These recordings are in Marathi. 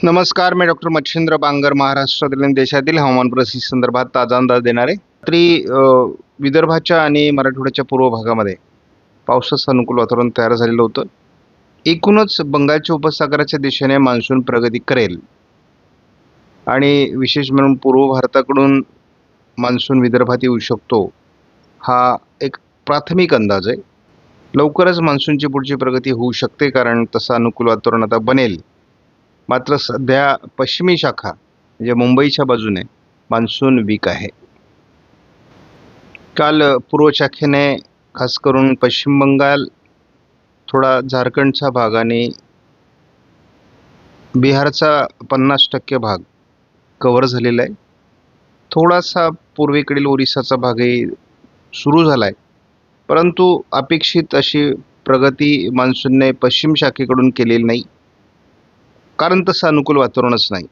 नमस्कार, मी डॉक्टर मच्छिंद्र बांगर, महाराष्ट्रातील आणि देशातील हवामान परिस्थिती संदर्भात ताजा अंदाज देणार आहे. विदर्भाच्या आणि मराठवाड्याच्या पूर्व भागामध्ये पावसाचं अनुकूल वातावरण तयार झालेलं होतं. एकूणच बंगालच्या उपसागराच्या दिशेने मान्सून प्रगती करेल आणि विशेष म्हणून पूर्व भारताकडून मान्सून विदर्भात येऊ शकतो, हा एक प्राथमिक अंदाज आहे. लवकरच मान्सूनची पुढची प्रगती होऊ शकते, कारण तसं अनुकूल वातावरण आता बनेल. मात्र सध्या पश्चिमी शाखा म्हणजे मुंबईच्या बाजूने मान्सून वीक आहे. काल पूर्व शाखेने खास करून पश्चिम बंगाल, थोडा झारखंडचा भाग आणि बिहारचा 50% भाग कव्हर झालेला आहे. थोडासा पूर्वेकडील ओरिसाचा भागही सुरू झाला आहे, परंतु अपेक्षित अशी प्रगती मान्सूनने पश्चिम शाखेकडून केलेली नाही, कारण तसं अनुकूल वातावरणच नाही.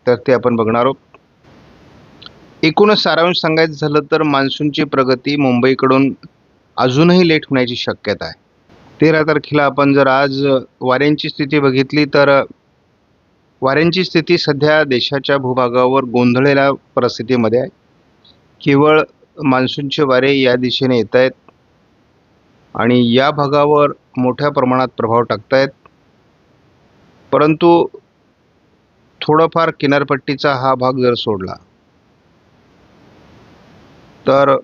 तर ते आपण बघणार आहोत. एकूणच सारांश सांगायचं झालं तर मान्सूनची प्रगती मुंबईकडून अजूनही लेट होण्याची शक्यता आहे. 13 तारखेला आपण जर आज वाऱ्यांची स्थिती बघितली तर वाऱ्यांची स्थिती सध्या देशाच्या भूभागावर गोंधळलेल्या परिस्थितीमध्ये आहे. केवळ मान्सूनचे वारे या दिशेने येत आहेत आणि या भागावर मोठ्या प्रमाणात प्रभाव टाकत आहेत, परंतु थोडाफार किनारपट्टीचा हा भाग जर सोडला तर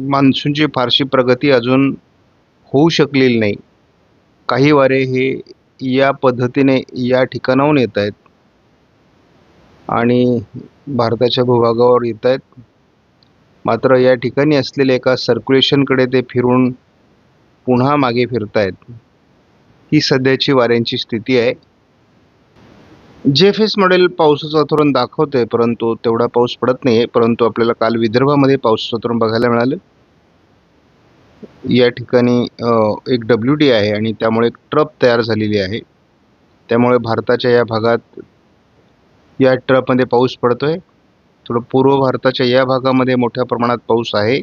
मान्सूनची फारशी प्रगती अजून होऊ शकलेली नाही. काही वारे हे या पद्धतीने या ठिकाणाहून येत आहेत आणि भारताच्या भूभागावर येत आहेत. मात्र या ठिकाणी असलेल्या एका सर्क्युलेशनकडे ते फिरून पुन्हा मागे फिरत आहेत. ही सध्याची वाऱ्यांची स्थिती आहे. JFS मॉडेल पावसाचं वातावरण दाखवते, परंतु तेवढा पाऊस पडत नाही आहे. परंतु आपल्याला काल विदर्भामध्ये पावसाचं वातावरण बघायला मिळालं. या ठिकाणी एक WD आहे आणि त्यामुळे एक ट्रप तयार झालेली आहे. त्यामुळे भारताच्या या भागात या ट्रपमध्ये पाऊस पडतोय. थोडं पूर्व भारताच्या या भागामध्ये मोठ्या प्रमाणात पाऊस आहे.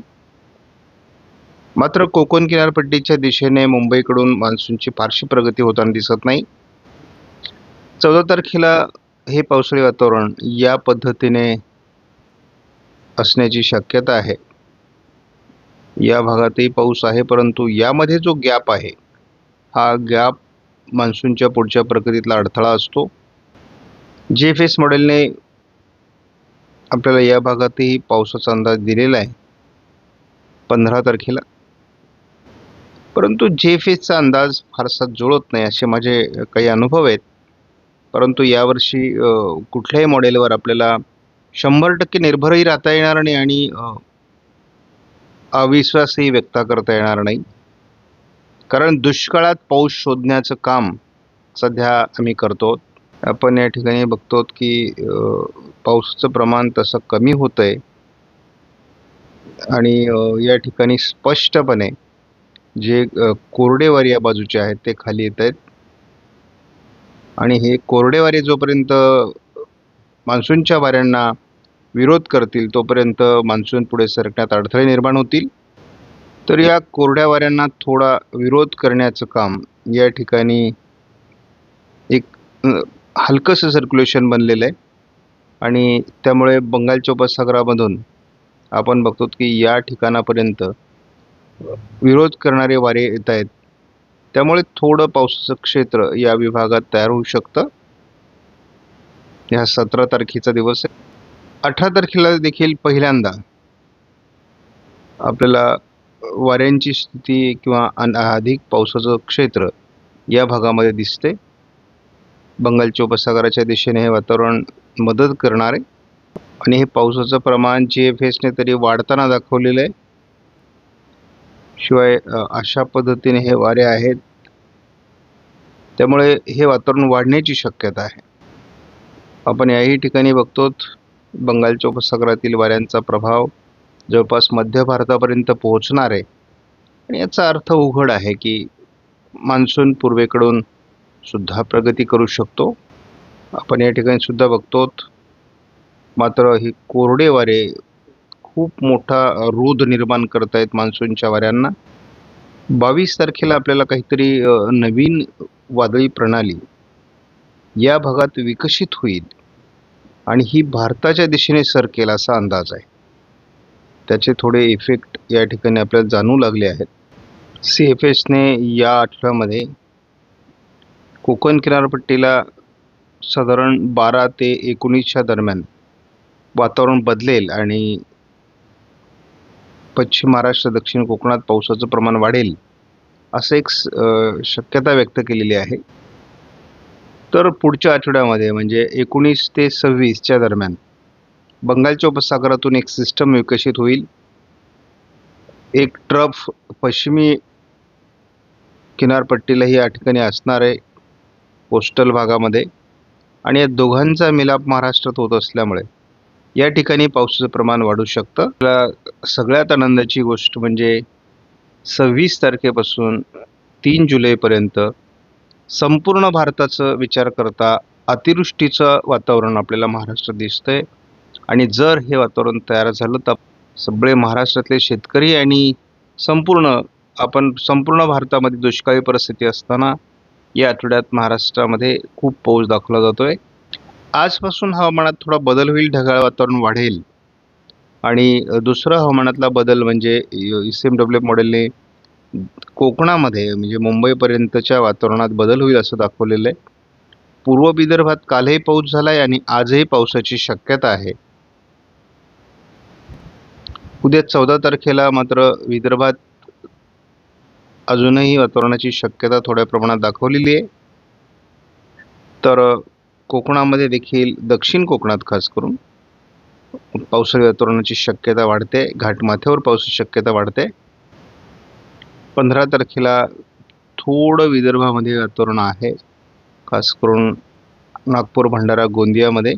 मात्र कोकण किनारपट्टीच्या दिशेने मुंबईकडून मान्सूनची फारशी प्रगती होताना दिसत नाही. 14 तारखेला हे पावसाळी वातावरण या पद्धतीने असण्याची शक्यता आहे. या भागातही पाऊस आहे, परंतु यामध्ये जो गॅप आहे, हा गॅप मान्सूनच्या पुढच्या प्रगतीतला अडथळा असतो. JFS मॉडेलने आपल्याला या भागातही पावसाचा अंदाज दिलेला आहे 15 तारखेला, परंतु JFSचा अंदाज फारसा जुळत नाही असे माझे काही अनुभव आहेत. परंतु यावर्षी कुठल्याही मॉडेलवर आपल्याला 100% निर्भरही राहता येणार नाही आणि अविश्वासही व्यक्त करता येणार नाही, कारण दुष्काळात पाऊस शोधण्याचं काम सध्या आम्ही करतो. आपण या ठिकाणी बघतो की पावसाचं प्रमाण तसं कमी होतं आहे आणि या ठिकाणी स्पष्टपणे जे कोरडे वारे या बाजूचे आहेत ते खाली येत आहेत आणि हे कोरडे वारे जोपर्यंत मान्सूनच्या वाऱ्यांना विरोध करतील तोपर्यंत मान्सून पुढे सरकण्यात अडथळे निर्माण होतील. तर या कोरड्या वाऱ्यांना थोडा विरोध करण्याचं काम या ठिकाणी एक हलकंसं सर्क्युलेशन बनलेलं आहे आणि त्यामुळे बंगालच्या उपसागरामधून आपण बघतो की या ठिकाणापर्यंत विरोध करणारे वारे येत आहेत. त्यामुळे थोडं पावसाचं क्षेत्र या विभागात तयार होऊ शकतं. ह्या 17 तारखेचा दिवस आहे. 18 तारखेला देखील पहिल्यांदा आपल्याला वाऱ्यांची स्थिती किंवा अधिक पावसाचं क्षेत्र या भागामध्ये दिसते. बंगालच्या उपसागराच्या दिशेने हे वातावरण मदत करणार आहे आणि हे पावसाचं प्रमाण JFSने तरी वाढताना दाखवलेलं आहे. शिवाय अशा पद्धतीने हे वारे आहेत, त्यामुळे हे वातावरण वाढण्याची शक्यता आहे. आपण याही ठिकाणी बघतो बंगालच्या उपसागरातील वाऱ्यांचा प्रभाव जवळपास मध्य भारतापर्यंत पोहोचणार आहे आणि याचा अर्थ उघड आहे की मान्सून पूर्वेकडून सुद्धा प्रगती करू शकतो. आपण या ठिकाणी सुद्धा बघतो. मात्र ही कोरडे वारे खूप मोठा रोध निर्माण करत आहेत मान्सूनच्या वाऱ्यांना. 22 तारखेला आपल्याला काहीतरी नवीन वादळी प्रणाली या भागात विकसित होईल आणि ही भारताच्या दिशेने सरकेल असा अंदाज आहे. त्याचे थोडे इफेक्ट या ठिकाणी आपल्याला जाणवू लागले आहेत. CFSने या आठवड्यामध्ये कोकण किनारपट्टीला साधारण 12 ते 19च्या दरम्यान वातावरण बदलेल आणि पश्चिम महाराष्ट्र, दक्षिण कोकणात पावसाचं प्रमाण वाढेल असं एक शक्यता व्यक्त केलेली आहे. तर पुढच्या आठवड्यामध्ये म्हणजे 19 ते 26च्या दरम्यान बंगालच्या उपसागरातून एक सिस्टम विकसित होईल. एक ट्रफ पश्चिमी किनारपट्टीलाही या ठिकाणी असणार आहे कोस्टल भागामध्ये, आणि या दोघांचा मिलाप महाराष्ट्रात होत असल्यामुळे या ठिकाणी पावसाचं प्रमाण वाढू शकतं. सगळ्यात आनंदाची गोष्ट म्हणजे 26 तारखेपासून 3 जुलैपर्यंत संपूर्ण भारताचं विचार करता अतिवृष्टीचं वातावरण आपल्याला महाराष्ट्रात दिसतंय. आणि जर हे वातावरण तयार झालं तर सगळे महाराष्ट्रातले शेतकरी आणि संपूर्ण भारतामध्ये दुष्काळी परिस्थिती असताना या आठवड्यात महाराष्ट्रामध्ये खूप पाऊस दाखवला जातोय. आजपासून हवामानात थोडा बदल होईल, ढगाळ वातावरण वाढेल. आणि दुसरा हवामानातला बदल म्हणजे ICMW मॉडेलने कोकणामध्ये म्हणजे मुंबईपर्यंतच्या वातावरणात बदल होईल असं दाखवलेलं आहे. पूर्व विदर्भात कालही पाऊस झालाय आणि आजही पावसाची शक्यता आहे. उद्या 14 तारखेला मात्र विदर्भात अजूनही वातावरणाची शक्यता थोड्या प्रमाणात दाखवलेली आहे. तर कोकणामध्ये देखील, दक्षिण कोकणात खास करून पावसाळी वातावरणाची शक्यता वाढते. घाटमाथ्यावर पावसाची शक्यता वाढते. 15 तारखेला थोडं विदर्भामध्ये वातावरण आहे, खास करून नागपूर, भंडारा, गोंदियामध्ये.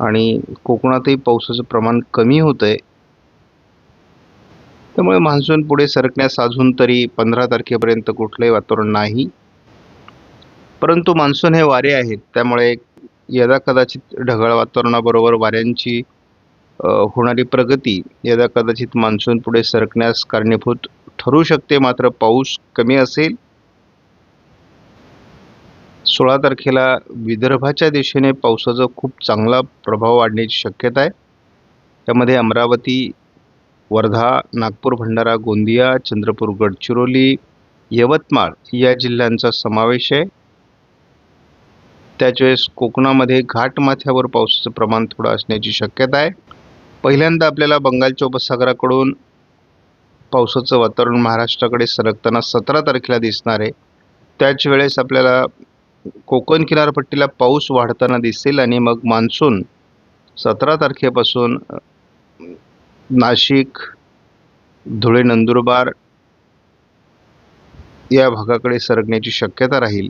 आणि कोकणातही पावसाचं प्रमाण कमी होत आहे. त्यामुळे मान्सून पुढे सरकण्यास अजून तरी 15 तारखेपर्यंत कुठलंही वातावरण नाही. परंतु मान्सून हे वारे आहेत, त्यामुळे यदा कदाचित ढगाळ वातावरणाबरोबर वाऱ्यांची होणारी प्रगती यदा कदाचित मान्सून पुढे सरकण्यास कारणीभूत ठरू शकते. मात्र पाऊस कमी असेल. 16 तारखेला विदर्भाच्या दिशेने पावसाचा खूप चांगला प्रभाव वाढण्याची शक्यता आहे. त्यामध्ये अमरावती, वर्धा, नागपूर, भंडारा, गोंदिया, चंद्रपूर, गडचिरोली, यवतमाळ या जिल्ह्यांचा समावेश आहे. त्याच वेळेस कोकणामध्ये घाटमाथ्यावर पावसाचं प्रमाण थोडं असण्याची शक्यता आहे. पहिल्यांदा आपल्याला बंगालच्या उपसागराकडून पावसाचं वातावरण महाराष्ट्राकडे सरकताना 17 तारखेला दिसणार आहे. त्याच वेळेस आपल्याला कोकण किनारपट्टीला पाऊस वाढताना दिसेल आणि मग मान्सून 17 तारखेपासून नाशिक, धुळे, नंदुरबार या भागाकडे सरकण्याची शक्यता राहील.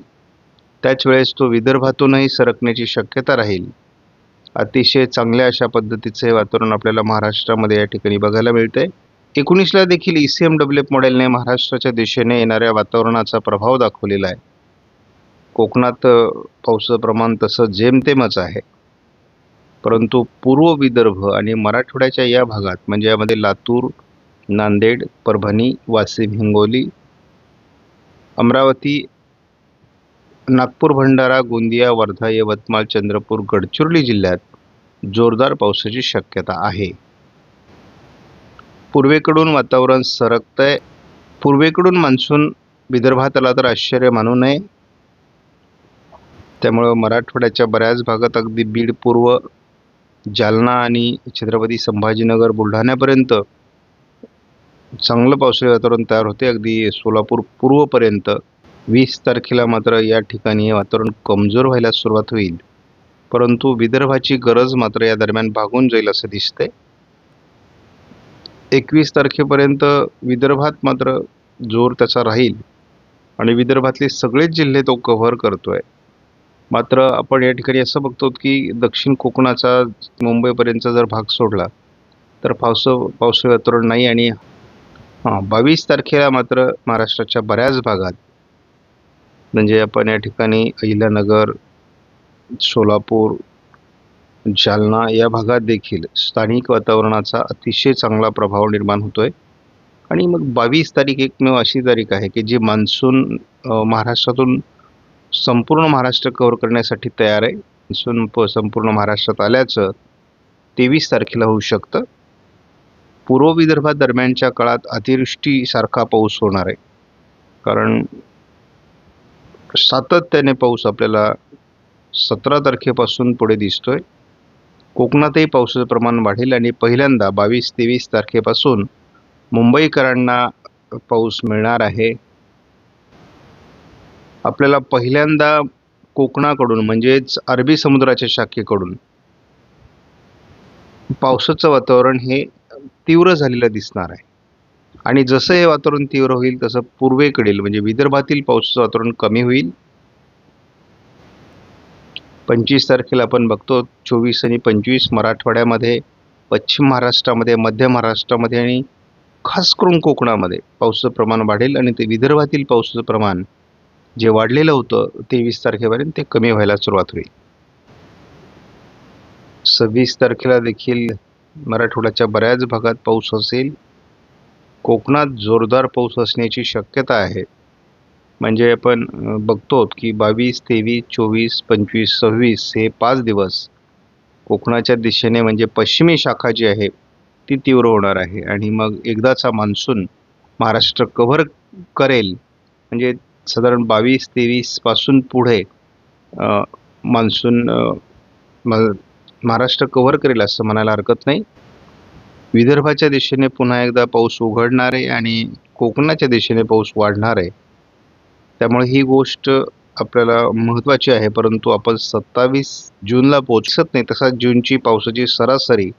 त्याच वेळेस तो विदर्भातूनही सरकण्याची शक्यता राहील. अतिशय चांगल्या अशा पद्धतीचे वातावरण आपल्याला महाराष्ट्रामध्ये या ठिकाणी बघायला मिळतंय. 19ला देखील ICMW मॉडेलने महाराष्ट्राच्या दिशेने येणाऱ्या वातावरणाचा प्रभाव दाखवलेला आहे. कोकणात पावसाचं प्रमाण तसं जेमतेमच आहे, परंतु पूर्व विदर्भ आणि मराठवाड्याच्या या भागात म्हणजे यामध्ये लातूर, नांदेड, परभणी, वाशिम, हिंगोली, अमरावती, नागपूर, भंडारा, गोंदिया, वर्धा, यवतमाळ, चंद्रपूर, गडचिरोली जिल्ह्यात जोरदार पावसाची शक्यता आहे. पूर्वेकडून वातावरण सरकतंय. पूर्वेकडून मान्सून विदर्भात आला तर आश्चर्य मानू नये. त्यामुळं मराठवाड्याच्या बऱ्याच भागात अगदी बीड पूर्व, जालना आणि छत्रपती संभाजीनगर, बुलढाण्यापर्यंत चांगलं पावसाळी वातावरण तयार होते, अगदी सोलापूर पूर्वपर्यंत. 20 तारखेला मात्र या ठिकाणी हे वातावरण कमजोर व्हायला सुरुवात होईल, परंतु विदर्भाची गरज मात्र या दरम्यान भागून जाईल असं दिसतंय. 21 तारखेपर्यंत विदर्भात मात्र जोर त्याचा राहील आणि विदर्भातले सगळेच जिल्हे तो कव्हर करतोय. मात्र आपण या ठिकाणी असं बघतो की दक्षिण कोकणाचा मुंबईपर्यंतचा जर भाग सोडला तर पावसाळी वातावरण नाही. आणि 22 तारखेला मात्र महाराष्ट्राच्या बऱ्याच भागात म्हणजे आपण या ठिकाणी अहिल्यानगर, सोलापूर, जालना या भागात देखील स्थानिक वातावरणाचा अतिशय चांगला प्रभाव निर्माण होतोय. आणि मग 22 तारीख एकमेव अशी तारीख आहे की जी मान्सून महाराष्ट्रातून संपूर्ण महाराष्ट्र कव्हर करण्यासाठी तयार आहे. संपूर्ण महाराष्ट्रात आल्याचं 23 तारखेला होऊ शकतं. पूर्व विदर्भात दरम्यानच्या काळात अतिवृष्टीसारखा पाऊस होणार आहे, कारण सातत्याने पाऊस आपल्याला 17 तारखेपासून पुढे दिसतोय. कोकणातही पावसाचं प्रमाण वाढेल आणि पहिल्यांदा 22-23 तारखेपासून मुंबईकरांना पाऊस मिळणार आहे. आपल्याला पहिल्यांदा कोकणाकडून म्हणजेच अरबी समुद्राच्या शाखेकडून पावसाचं वातावरण हे तीव्र झालेलं दिसणार आहे. आणि जसं हे वातावरण तीव्र होईल तसं पूर्वेकडील म्हणजे विदर्भातील पावसाचं वातावरण कमी होईल. 25 तारखेला आपण बघतो 24 आणि 25 मराठवाड्यामध्ये, पश्चिम महाराष्ट्रामध्ये, मध्य महाराष्ट्रामध्ये आणि खास करून कोकणामध्ये पावसाचं प्रमाण वाढेल आणि ते विदर्भातील पावसाचं प्रमाण जे वाढलेलं होतं 23 तारखेपर्यंत ते कमी व्हायला सुरुवात होईल. 26 तारखेला देखील मराठवाड्याच्या बऱ्याच भागात पाऊस असेल. कोकणात जोरदार पाऊस असण्याची शक्यता आहे. म्हणजे आपण बघतो की 22, 23, 24, 25, 26 हे 5 दिवस कोकणाच्या दिशेने म्हणजे पश्चिमी शाखा जी आहे ती तीव्र होणार आहे आणि मग एकदाचा मान्सून महाराष्ट्र कव्हर करेल. म्हणजे साधारण 22-23 पासून पुढे मान्सून महाराष्ट्र कव्हर करेल असं म्हणायला हरकत नाही. विदर्भाच्या दिशेने पुन्हा एकदा पाऊस उघडणार आहे आणि कोकणाच्या दिशेने पाऊस वाढणार आहे. त्यामुळे ही गोष्ट आपल्याला महत्त्वाची आहे. परंतु आपण 27 जूनला पोहोचत नाही, तसा जूनची पावसाची सरासरी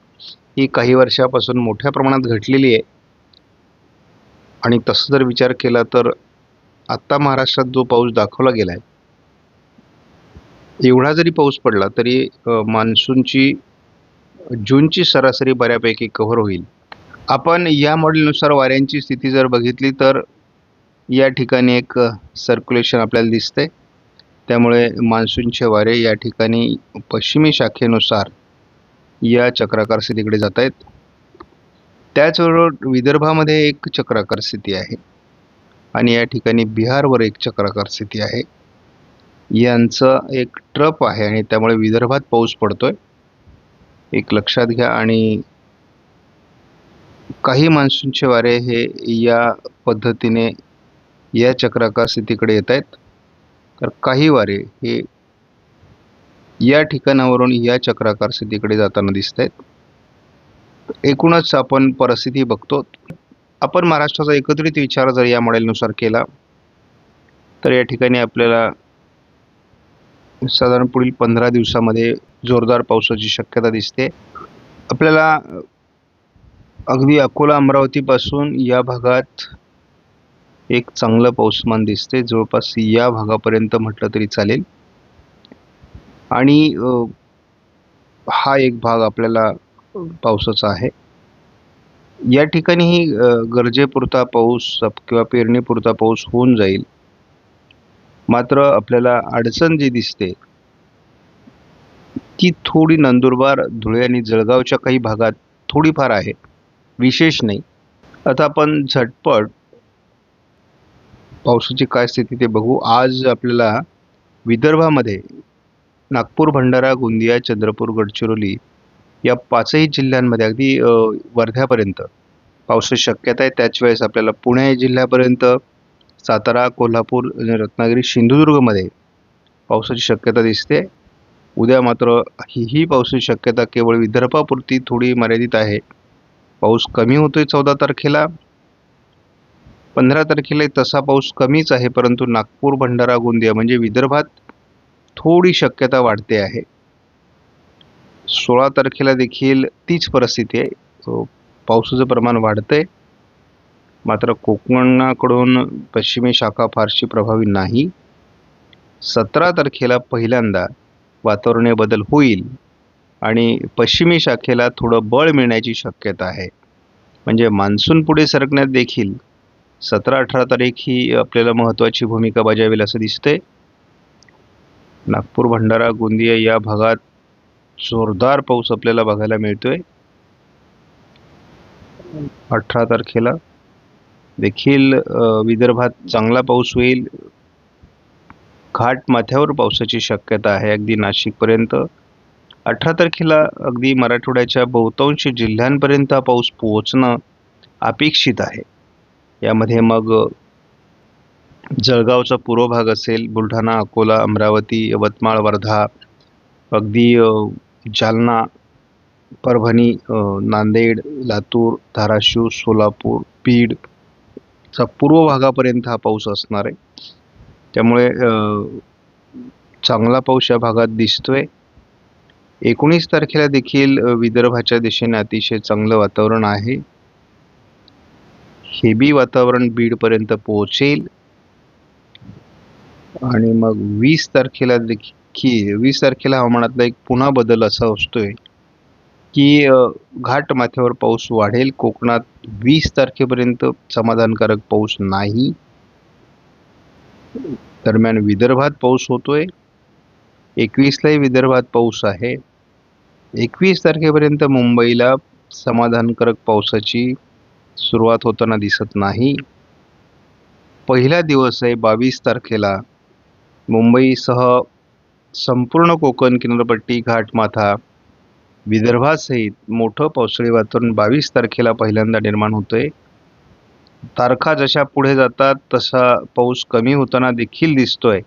ही काही वर्षापासून मोठ्या प्रमाणात घटलेली आहे. आणि तसं जर विचार केला तर आत्ता महाराष्ट्रात जो पाऊस दाखवला गेला आहे एवढा जरी पाऊस पडला तरी मान्सूनची जूनची सरासरी बऱ्यापैकी कव्हर होईल. आपण या मॉडेलनुसार वाऱ्यांची स्थिती जर बघितली तर या ठिकाणी एक सर्क्युलेशन आपल्याला दिसते. त्यामुळे मान्सूनचे वारे या ठिकाणी पश्चिमी शाखेनुसार या चक्राकार स्थितीकडे जात आहेत. त्याचबरोबर विदर्भामध्ये एक चक्राकार स्थिती आहे आणि या ठिकाणी बिहारवर एक चक्राकार स्थिती आहे. यांचं एक ट्रप आहे आणि त्यामुळे विदर्भात पाऊस पडतोय, एक लक्षात घ्या. आणि काही मान्सूनचे वारे हे या पद्धतीने या चक्राकार स्थितीकडे येत आहेत, तर काही वारे हे या ठिकाणावरून या चक्राकार स्थितीकडे जाताना दिसत आहेत. एकूणच आपण परिस्थिती बघतो. आपण महाराष्ट्राचा एकत्रित विचार जर या मॉडेलनुसार केला तर या ठिकाणी आपल्याला साधारण पुढील 15 दिवसामध्ये जोरदार पावसाची शक्यता दिसते. आपल्याला अगदी अकोला अमरावतीपासून या भागात एक चांगलं पाऊसमान दिसते, जवळपास या भागापर्यंत म्हटलं तरी चालेल. आणि हा एक भाग आपल्याला पावसाचा आहे. या ठिकाणीही गरजेपुरता पाऊस किंवा पेरणीपुरता पाऊस होऊन जाईल. मात्र आपल्याला अडचण जी दिसते ती थोडी नंदुरबार, धुळे आणि जळगावच्या काही भागात थोडीफार आहे, विशेष नाही. आता आपण झटपट पावसाची काय स्थिती ते बघू. आज आपल्याला विदर्भामध्ये नागपूर, भंडारा, गोंदिया, चंद्रपूर, गडचिरोली या 5ही जिल्ह्यांमध्ये अगदी वर्ध्यापर्यंत पावसाची शक्यता आहे. त्याच वेळेस आपल्याला पुणे जिल्ह्यापर्यंत, सातारा, कोल्हापूर, रत्नागिरी, सिंधुदुर्गमध्ये पावसाची शक्यता दिसते. उद्या मात्र ही पावसाची शक्यता केवळ विदर्भापुरती थोडी मर्यादित आहे. पाऊस कमी होतोय 14 तारखेला. 15 तारखेला तसा पाऊस कमीच आहे, परंतु नागपूर, भंडारा, गोंदिया म्हणजे विदर्भात थोडी शक्यता वाढते आहे. 16 तारखेला देखील तीच परिस्थिती आहे, पावसाचं प्रमाण वाढतंय. मात्र कोकणाकडून पश्चिमी शाखा फारशी प्रभावी नाही. 17 तारखेला पहिल्यांदा वातावरणीय बदल होईल आणि पश्चिमी शाखेला थोडं बळ मिळण्याची शक्यता आहे. म्हणजे मान्सून पुढे सरकण्यात देखील 17-18 तारीख ही आपल्याला महत्त्वाची भूमिका बजावेल असं दिसतंय. नागपूर, भंडारा, गोंदिया या भागात जोरदार पाऊस आपल्याला बघायला मिळतोय. 18 तारखेला देखील विदर्भात चांगला पाऊस होईल. घाट माथ्यावर पावसाची शक्यता आहे अगदी नाशिकपर्यंत. 18 तारखेला अगदी मराठवाड्याच्या बहुतांश जिल्ह्यांपर्यंत हा पाऊस पोहोचणं अपेक्षित आहे. यामध्ये मग जळगावचा पूर्व भाग असेल, बुलढाणा, अकोला, अमरावती, यवतमाळ, वर्धा, अगदी जालना, परभणी, नांदेड, लातूर, धाराशिव, सोलापूर, बीडचा पूर्व भागापर्यंत हा पाऊस असणार आहे. त्यामुळे चांगला पाऊस या भागात दिसतोय. 19 तारखेला देखील विदर्भाच्या दिशेने अतिशय चांगलं वातावरण आहे. हेबी वातावरण बीडपर्यंत पोहोचेल आणि मग 20 तारखेला देखील 20 तारखेला हवामानातला एक पुन्हा बदल असा असतोय की घाट माथ्यावर पाऊस वाढेल. कोकणात 20 तारखेपर्यंत समाधानकारक पाऊस नाही. दरम्यान विदर्भात पाऊस होतोय. 21लाही विदर्भात पाऊस आहे. 21 तारखेपर्यंत मुंबईला समाधानकारक पावसाची सुरुवात होताना दिसत नाही. पहिला दिवस आहे 22 तारखेला मुंबईसह संपूर्ण कोकण किनारपट्टी, घाटमाथा, विदर्भासहित मोठं पावसाळी वातावरण 22 तारखेला पहिल्यांदा निर्माण होतंय. तारखा जशा पुढे जातात तसा पाऊस कमी होताना देखील दिसतोय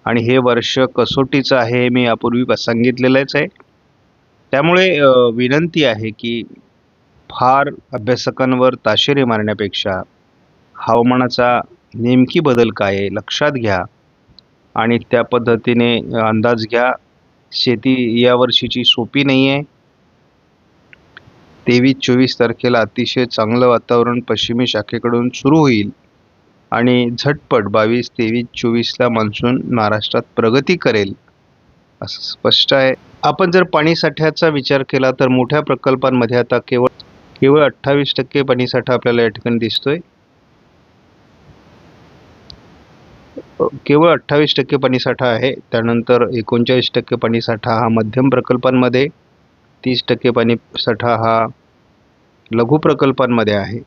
आणि हे वर्ष कसोटीचं आहे हे मी यापूर्वी सांगितलेलंच आहे. त्यामुळे विनंती आहे की फार अभ्यासकांवर ताशेरे मारण्यापेक्षा हवामानाचा नेमकी बदल काय आहे लक्षात घ्या आणि त्या पद्धतीने अंदाज घ्या. शेती या वर्षीची सोपी नाही आहे. 23-24 तारखेला अतिशय चांगलं वातावरण पश्चिमी शाखेकडून सुरू होईल आणि झटपट 22, 23, 24ला मान्सून महाराष्ट्रात प्रगती करेल असं स्पष्ट आहे. आपण जर पाणीसाठ्याचा विचार केला तर मोठ्या प्रकल्पांमध्ये आता केवळ 28% पाणीसाठा आपल्याला या ठिकाणी दिसतोय. केवळ 28% पाणीसाठा आहे. त्यानंतर 39% पाणीसाठा हा मध्यम प्रकल्पांमध्ये, 30% पाणीसाठा हा लघु प्रकल्पांमध्ये आहे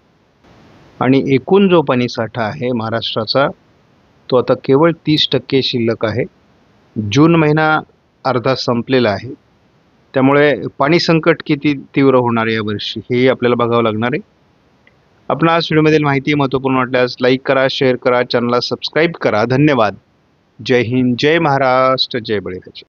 आणि एकूण जो पाणीसाठा आहे महाराष्ट्राचा तो आता केवळ 30% शिल्लक आहे. जून महिना अर्धा संपलेला आहे. त्यामुळे पाणी संकट किती तीव्र होणार आहे यावर्षी हे आपल्याला बघावं लागणार आहे. आपण आज व्हिडिओमधील माहिती महत्त्वपूर्ण वाटल्यास लाईक करा, शेअर करा, चॅनलला सबस्क्राईब करा. धन्यवाद. जय हिंद, जय महाराष्ट्र, जय बळीराजा.